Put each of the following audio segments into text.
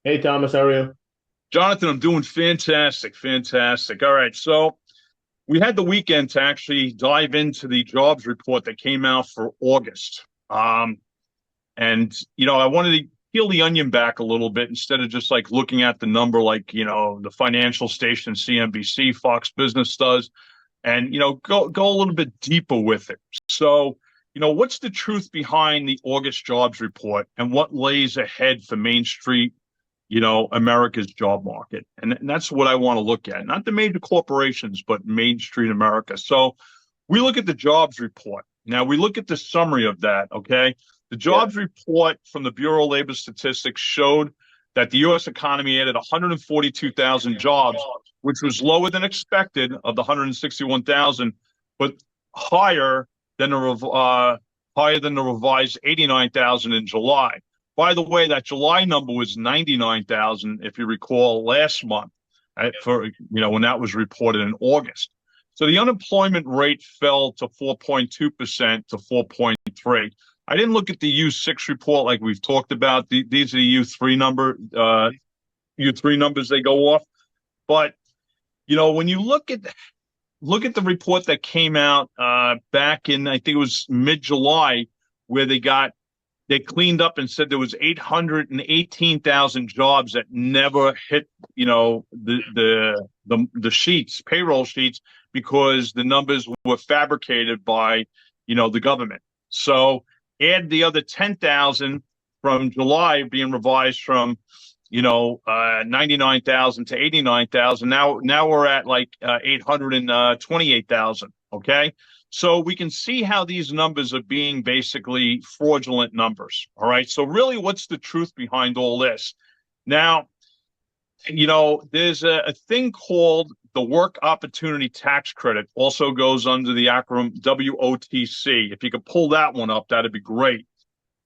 Hey Thomas, how are you? Jonathan, I'm doing fantastic, fantastic. All right, so we had the weekend to actually dive into the jobs report that came out for August. And I wanted to peel the onion back a little bit instead of just like looking at the number like, the financial station CNBC, Fox Business does, and go a little bit deeper with it. So, what's the truth behind the August jobs report and what lays ahead for Main Street, America's job market. And that's what I want to look at. Not the major corporations, but Main Street America. So we look at the jobs report. Now we look at the summary of that, okay? The Yeah. jobs report from the Bureau of Labor Statistics showed that the US economy added 142,000 jobs, which was lower than expected of the 161,000, but higher than the revised 89,000 in July. By the way, that July number was 99,000, if you recall, last month, when that was reported in August. So the unemployment rate fell to 4.2% to 4.3. I didn't look at the U6 report like we've talked about. These are the U3 numbers they go off. But when you look at the report that came out back in, I think it was mid-July, where they cleaned up and said there was 818,000 jobs that never hit, the sheets, payroll sheets, because the numbers were fabricated by, the government. So add the other 10,000 from July being revised from, 99,000 to 89,000. Now we're at like 828,000. Okay. So we can see how these numbers are being basically fraudulent numbers. All right. So really, what's the truth behind all this? Now, there's a thing called the Work Opportunity Tax Credit, also goes under the acronym WOTC. If you could pull that one up, that'd be great.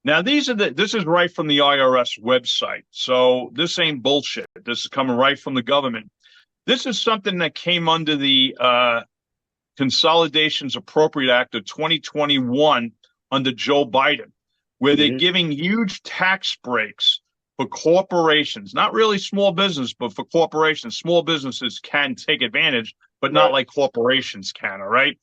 Now, this is right from the IRS website. So this ain't bullshit. This is coming right from the government. This is something that came under the Consolidations Appropriate Act of 2021 under Joe Biden, where they're hmm giving huge tax breaks for corporations, not really small business, but for corporations. Small businesses can take advantage, but not Right. like corporations can. All right.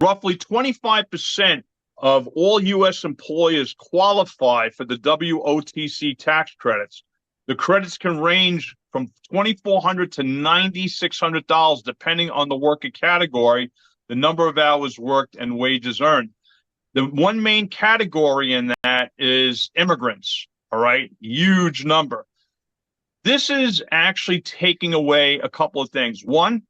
Roughly 25% of all U.S. employers qualify for the WOTC tax credits. The credits can range from $2,400 to $9,600, depending on the worker category, the number of hours worked, and wages earned. The one main category in that is immigrants. All right, huge number. This is actually taking away a couple of things. One,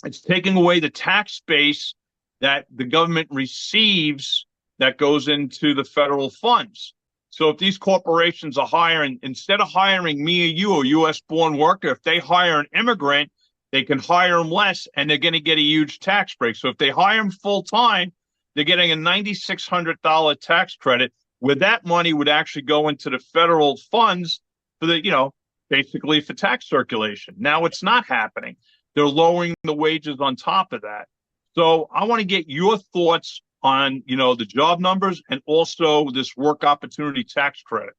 it's taking away the tax base that the government receives that goes into the federal funds. So if these corporations are hiring, instead of hiring me or you, a U.S. born worker, if they hire an immigrant, they can hire them less and they're going to get a huge tax break. So if they hire them full time, they're getting a $9,600 tax credit, where that money would actually go into the federal funds for basically for tax circulation. Now it's not happening. They're lowering the wages on top of that. So I want to get your thoughts on, the job numbers and also this work opportunity tax credit.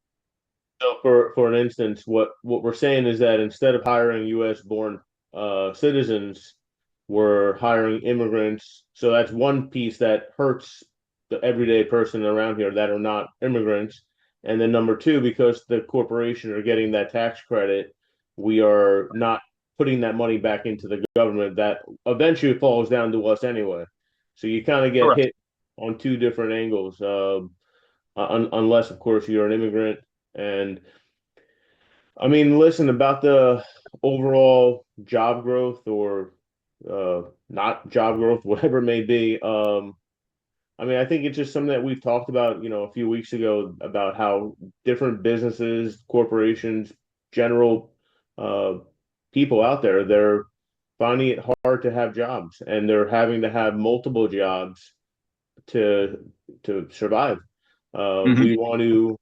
So for an instance, what we're saying is that instead of hiring U.S. born citizens, we're hiring immigrants. So that's one piece that hurts the everyday person around here that are not immigrants. And then number two, because the corporation are getting that tax credit, we are not putting that money back into the government. That eventually falls down to us anyway. So you kind of get Correct. hit on two different angles. Unless, of course, you're an immigrant. And I mean, listen, about the overall job growth or not job growth, whatever it may be. I mean, I think it's just something that we've talked about, a few weeks ago about how different businesses, corporations, general uh, people out there, they're finding it hard to have jobs and they're having to have multiple jobs to survive. Mm-hmm. We want to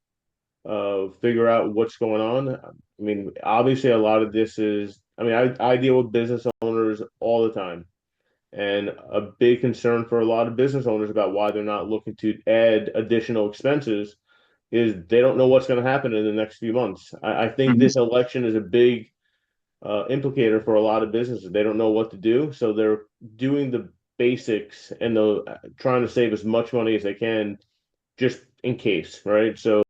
figure out what's going on. I mean, obviously, a lot of this is, I mean, I deal with business owners all the time, and a big concern for a lot of business owners about why they're not looking to add additional expenses is they don't know what's going to happen in the next few months. I think Mhm. this election is a big implicator for a lot of businesses. They don't know what to do, so they're doing the basics and they're trying to save as much money as they can just in case, right? So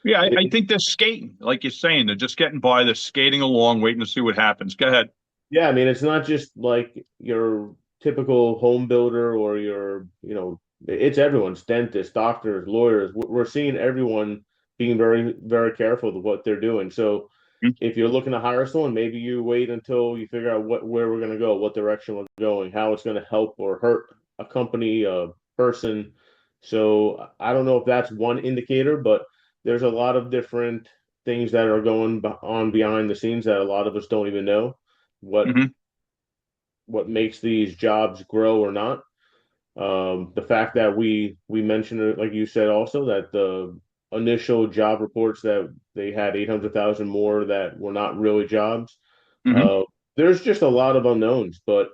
Yeah, I it, think they're skating, like you're saying. They're just getting by. They're skating along, waiting to see what happens. Go ahead. yeah, I mean, it's not just like your typical home builder or your, it's everyone's dentists, doctors, lawyers. We're seeing everyone being very, very careful with what they're doing. So if you're looking to hire someone, maybe you wait until you figure out where we're going to go, what direction we're going, how it's going to help or hurt a company, a person. So I don't know if that's one indicator, but there's a lot of different things that are going on behind the scenes that a lot of us don't even know what Mm-hmm. what makes these jobs grow or not. The fact that we mentioned it, like you said, also that the initial job reports that they had 800,000 more that were not really jobs. Mm-hmm. Uh, there's just a lot of unknowns, but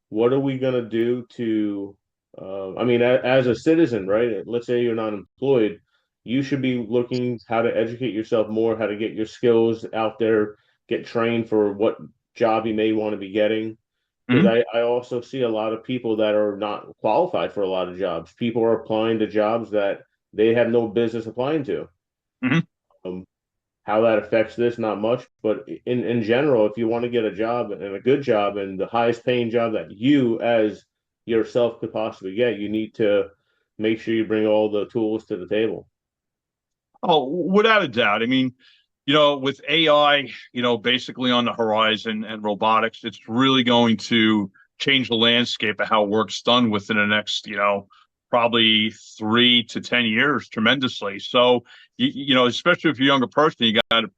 what are we going to do to, I mean, as a citizen, right? Let's say you're not employed, you should be looking how to educate yourself more, how to get your skills out there, get trained for what job you may want to be getting because Mm-hmm. I also see a lot of people that are not qualified for a lot of jobs. People are applying to jobs that they have no business applying to. Mm-hmm. Um, how that affects this, not much, but in general, if you want to get a job and a good job and the highest paying job that you as yourself could possibly get, you need to make sure you bring all the tools to the table. Oh, without a doubt. I mean, with AI, basically on the horizon and robotics, it's really going to change the landscape of how work's done within the next, probably 3 to 10 years tremendously. So, especially if you're a younger person, you got to,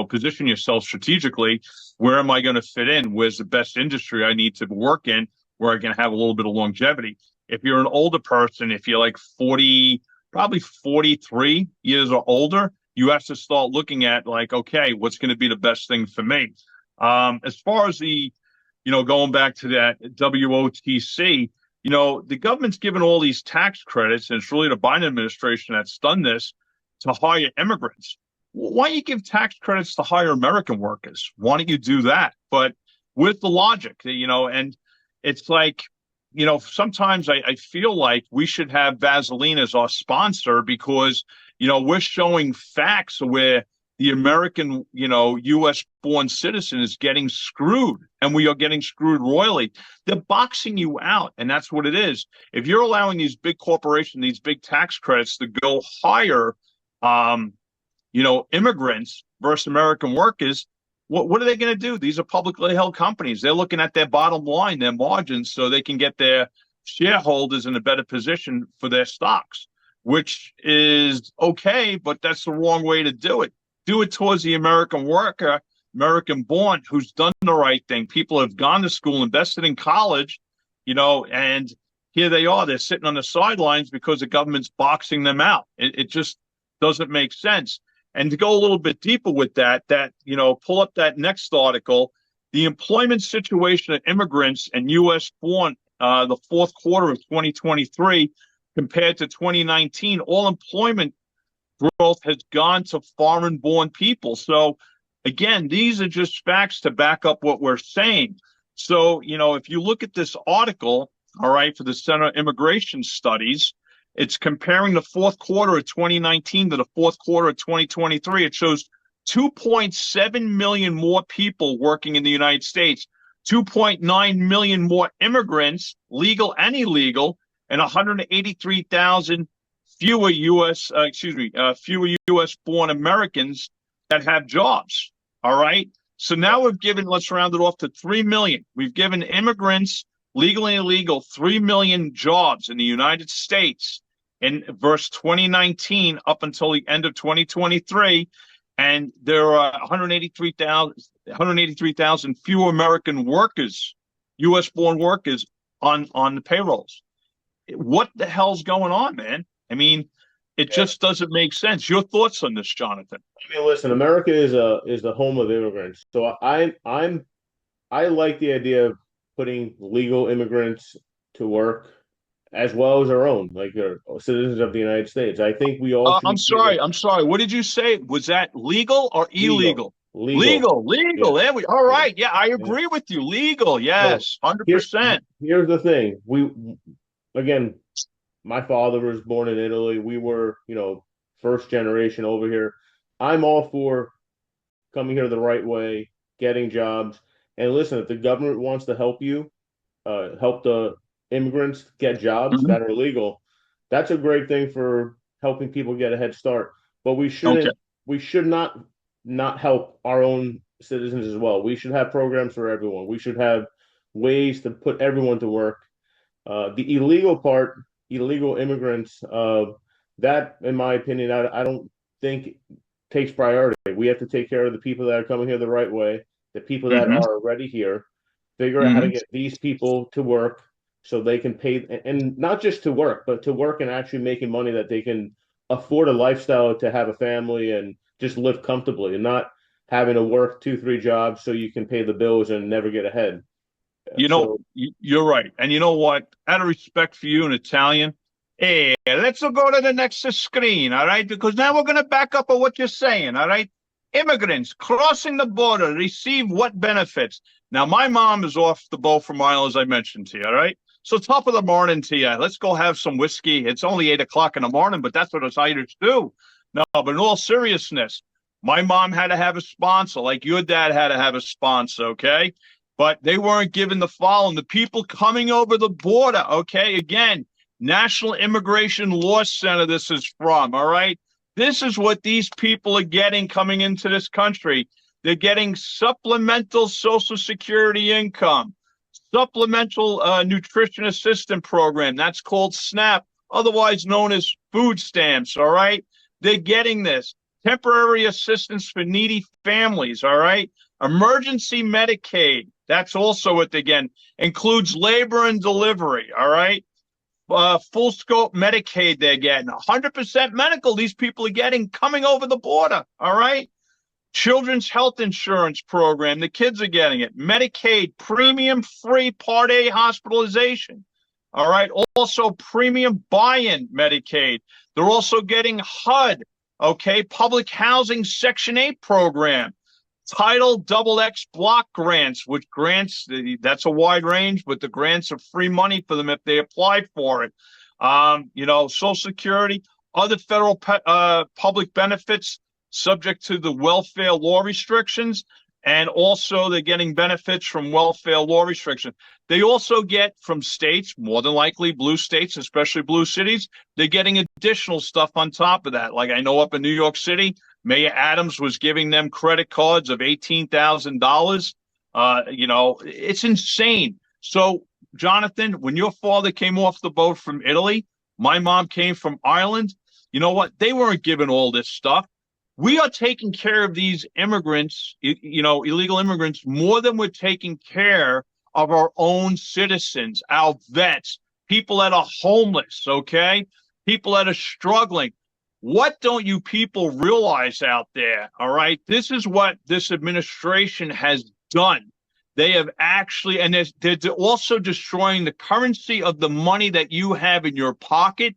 position yourself strategically. Where am I going to fit in? Where's the best industry I need to work in where I can have a little bit of longevity? If you're an older person, if you're like 40, probably 43 years or older, you have to start looking at like, okay, what's going to be the best thing for me? As far as going back to that WOTC, the government's given all these tax credits, and it's really the Biden administration that's done this to hire immigrants. Why don't you give tax credits to hire American workers? Why don't you do that? But with the logic, and it's like, sometimes I feel like we should have Vaseline as our sponsor because, we're showing facts where the American, U.S. born citizen is getting screwed and we are getting screwed royally. They're boxing you out. And that's what it is. If you're allowing these big corporations, these big tax credits to go hire, um, immigrants versus American workers, what are they going to do? These are publicly held companies. They're looking at their bottom line, their margins, so they can get their shareholders in a better position for their stocks, which is okay, but that's the wrong way to do it. Do it towards the American worker, American born, who's done the right thing. People have gone to school, invested in college, and here they are. They're sitting on the sidelines because the government's boxing them out. It just doesn't make sense. And to go a little bit deeper with pull up that next article, the employment situation of immigrants and U.S. born the fourth quarter of 2023 compared to 2019, all employment growth has gone to foreign born people. So again, these are just facts to back up what we're saying. So, if you look at this article, all right, for the Center of Immigration Studies, it's comparing the fourth quarter of 2019 to the fourth quarter of 2023. It shows 2.7 million more people working in the United States, 2.9 million more immigrants, legal and illegal, and 183,000 fewer fewer U.S. born Americans that have jobs. All right. So now let's round it off to 3 million. We've given immigrants, legal and illegal, 3 million jobs in the United States in verse 2019 up until the end of 2023. And there are 183,000 fewer American workers, U.S. born workers on the payrolls. What the hell's going on, man? I mean, it Yeah. just doesn't make sense. Your thoughts on this, Jonathan? I mean, listen, America is the home of immigrants. So I like the idea of putting legal immigrants to work as well as our own, like citizens of the United States. I think we all should I'm be treated sorry. I'm sorry. What did you say? Was that legal or legal, illegal? legal. Legal, legal. Yeah, There we. All yeah, right. Yeah, I yeah. agree with you. Legal. So Yes, here, 100%. here's the thing. We again, my father was born in Italy. We were, first generation over here. I'm all for coming here the right way, getting jobs. And listen, if the government wants to help you, help the immigrants get jobs Mhm. that are legal, that's a great thing for helping people get a head start. But Okay. we should not help our own citizens as well. We should have programs for everyone. We should have ways to put everyone to work. The illegal part, illegal immigrants, that, in my opinion, I don't think takes priority. We have to take care of the people that are coming here the right way, the people that Hmm. are already here, figure out how to Hmm. get these people to work so they can pay, and not just to work, but to work and actually making money that they can afford a lifestyle to have a family and just live comfortably and not having to work two, three jobs so you can pay the bills and never get ahead. So You're right. And you know what? Out of respect for you, an Italian, hey, let's go to the next screen, all right? Because now we're going to back up on what you're saying, all right? Immigrants crossing the border receive what benefits? Now, my mom is off the boat from Ireland, as I mentioned to you, all right? So, top of the morning to you. Let's go have some whiskey. It's only 8 o'clock in the morning, but that's what us Irish do. No, but in all seriousness, my mom had to have a sponsor, like your dad had to have a sponsor, okay? But they weren't given the following. The people coming over the border, okay? Again, National Immigration Law Center, this is from, all right? This is what these people are getting coming into this country. They're getting supplemental Social Security income, supplemental nutrition assistance program. That's called SNAP, otherwise known as food stamps, all right? They're getting this. Temporary assistance for needy families, all right? Emergency Medicaid, that's also it again, includes labor and delivery, all right? Full scope Medicaid, they're getting 100% medical. These people are getting coming over the border, all right? Children's health insurance program, the kids are getting it. Medicaid, premium free Part A hospitalization, all right? Also, premium buy in Medicaid. They're also getting HUD, okay? Public Housing Section 8 program. Title Double X block grants, which grants, that's a wide range, but the grants are free money for them if they apply for it. Social Security, other federal public benefits subject to the welfare law restrictions, and also they're getting benefits from welfare law restrictions. They also get from states, more than likely blue states, especially blue cities, they're getting additional stuff on top of that. Like I know up in New York City, Mayor Adams was giving them credit cards of $18,000. It's insane. So, Jonathan, when your father came off the boat from Italy, my mom came from Ireland. You know what? They weren't given all this stuff. We are taking care of these immigrants, illegal immigrants, more than we're taking care of our own citizens, our vets, people that are homeless, okay? People that are struggling. What don't you people realize out there? All right. This is what this administration has done. They have actually, and they're also destroying the currency of the money that you have in your pocket.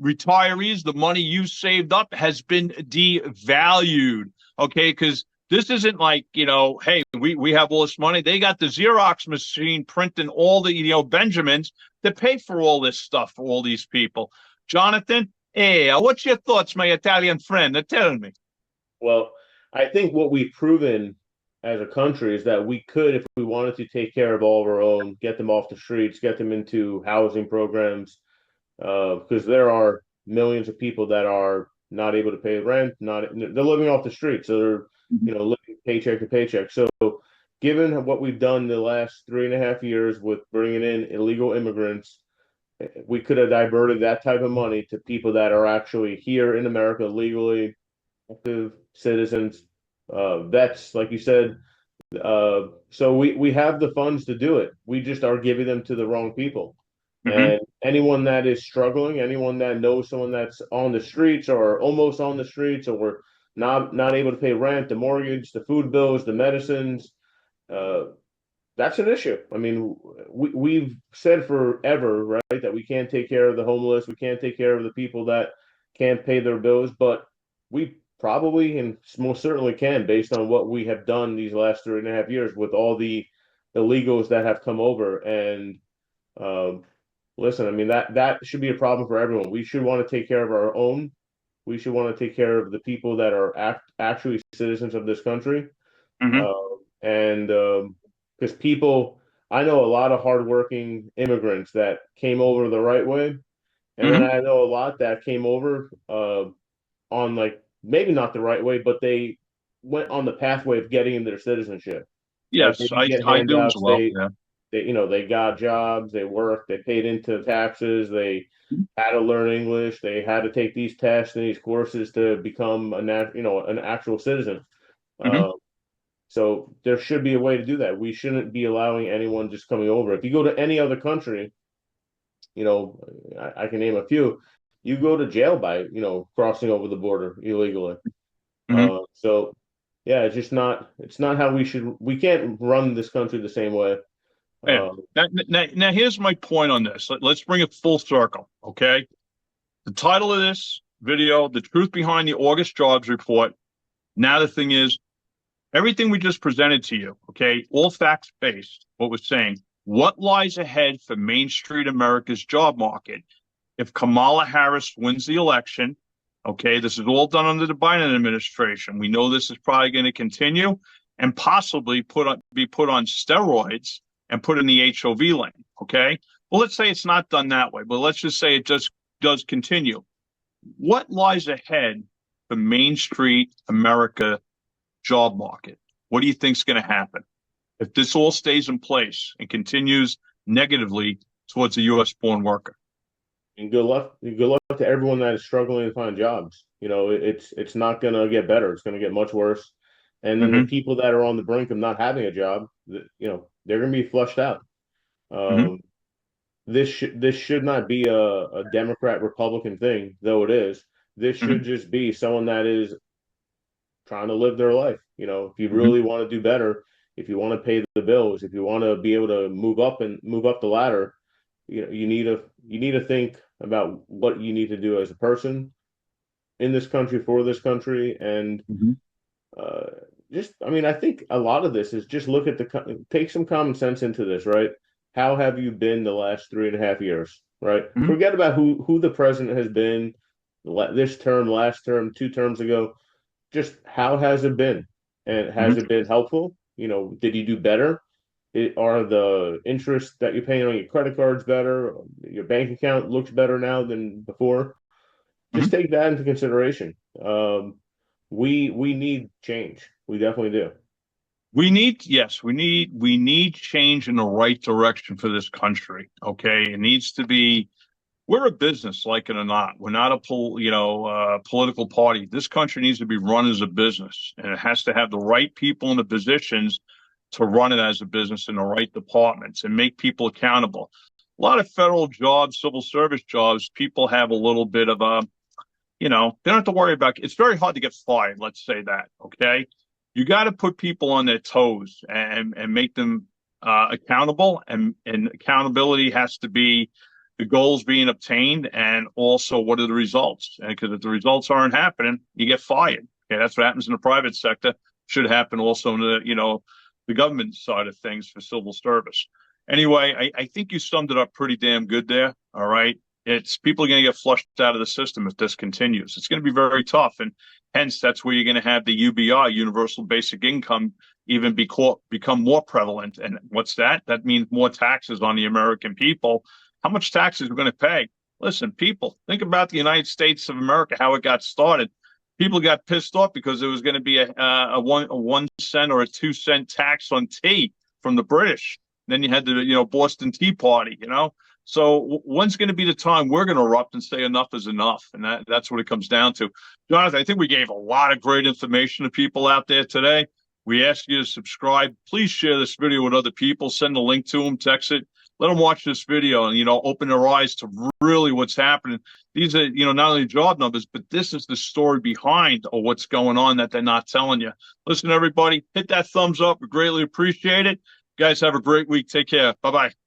Retirees, the money you saved up has been devalued. Okay. Because this isn't like, hey, we have all this money. They got the Xerox machine printing all the, Benjamins to pay for all this stuff for all these people. Jonathan, hey, what's your thoughts, my Italian friend? Tell me. well, I think what we've proven as a country is that we could, if we wanted to, take care of all of our own, get them off the streets, get them into housing programs, because there are millions of people that are not able to pay rent, not they're living off the street, so they're living paycheck to paycheck. So, given what we've done the last 3.5 years with bringing in illegal immigrants, we could have diverted that type of money to people that are actually here in America legally, active citizens, vets, like you said. So we have the funds to do it. We just are giving them to the wrong people. Mm-hmm. And anyone that is struggling, anyone that knows someone that's on the streets or almost on the streets, or not able to pay rent, the mortgage, the food bills, the medicines, uh, that's an issue. I mean, we've said forever, right, that we can't take care of the homeless, we can't take care of the people that can't pay their bills, but we probably and most certainly can, based on what we have done these last 3.5 years with all the illegals that have come over. And um, listen, I mean that should be a problem for everyone. We should want to take care of our own. We should want to take care of the people that are actually citizens of this country. Hmm. And because people, I know a lot of hardworking immigrants that came over the right way, and then Hmm. I know a lot that came over on like maybe not the right way, but they went on the pathway of getting their citizenship. Like they Yes, didn't get I do as handouts. well. Yeah. They got jobs, they worked, they paid into taxes, they had to learn English, they had to take these tests and these courses to become an actual citizen. Hmm. Uh, so there should be a way to do that. We shouldn't be allowing anyone just coming over. If you go to any other country, you know, I can name a few. You go to jail by, crossing over the border illegally. Hmm. So yeah, it's not how we can't run this country the same way. Yeah. Um, Now, here's my point on this. Let's bring it full circle. Okay. The title of this video, The Truth Behind the August Jobs Report. Now, the thing is, everything we just presented to you, okay, all facts based, what we're saying, what lies ahead for Main Street America's job market if Kamala Harris wins the election? Okay, this is all done under the Biden administration. We know this is probably going to continue and possibly be put on steroids and put in the HOV lane. Okay, well, let's say it's not done that way, but let's just say it just does continue. What lies ahead for Main Street America job market? What do you think is going to happen if this all stays in place and continues negatively towards a U.S. born worker? and good luck. Good luck to everyone that is struggling to find jobs. It's not gonna get better. It's gonna get much worse. And then the Mm-hmm. people that are on the brink of not having a job, they're gonna be flushed out. Mm-hmm. Um, this should not be a Democrat Republican thing, though it is. This Mm-hmm. should just be someone that is trying to live their life. If you Mm-hmm. really want to do better, if you want to pay the bills, if you want to be able to move up the ladder, you need to think about what you need to do as a person in this country for this country. And Mm-hmm. uh, I mean, I think a lot of this is just look at take some common sense into this, right? How have you been the last 3.5 years, right? Mm-hmm. Forget about who the president has been this term, last term, 2 terms ago. Just how has it been? And has it been helpful? Did you do better? Are the interests that you're paying on your credit cards better? Your bank account looks better now than before. Mm-hmm. Just take that into consideration. We need change. We definitely do. Yes, we need change in the right direction for this country. Okay, it needs to be. We're a business, like it or not. We're not political party. This country needs to be run as a business, and it has to have the right people in the positions to run it as a business in the right departments and make people accountable. A lot of federal jobs, civil service jobs, people have a little bit of a, they don't have to worry about. It's very hard to get fired. Let's say that. Okay, you got to put people on their toes and make them accountable, and accountability has to be the goals being obtained and also what are the results. Because if the results aren't happening, you get fired. Okay, that's what happens in the private sector. Should happen also in the government side of things for civil service. Anyway, I think you summed it up pretty damn good there. All right. It's people are going to get flushed out of the system if this continues. It's going to be very tough. And hence, that's where you're going to have the UBI, Universal Basic Income, even become more prevalent. And what's that? That means more taxes on the American people. How much taxes we're going to pay? Listen, people, think about the United States of America, how it got started. People got pissed off because there was going to be a 1 cent or a 2 cent tax on tea from the British. Then you had the Boston Tea Party. So when's going to be the time we're going to erupt and say enough is enough? And that's what it comes down to. Jonathan, I think we gave a lot of great information to people out there today. We ask you to subscribe. Please share this video with other people. Send a link to them, text it. Let them watch this video and, open their eyes to really what's happening. These are, not only job numbers, but this is the story behind or what's going on that they're not telling you. Listen, everybody, hit that thumbs up. We greatly appreciate it. Guys, have a great week. Take care. Bye bye.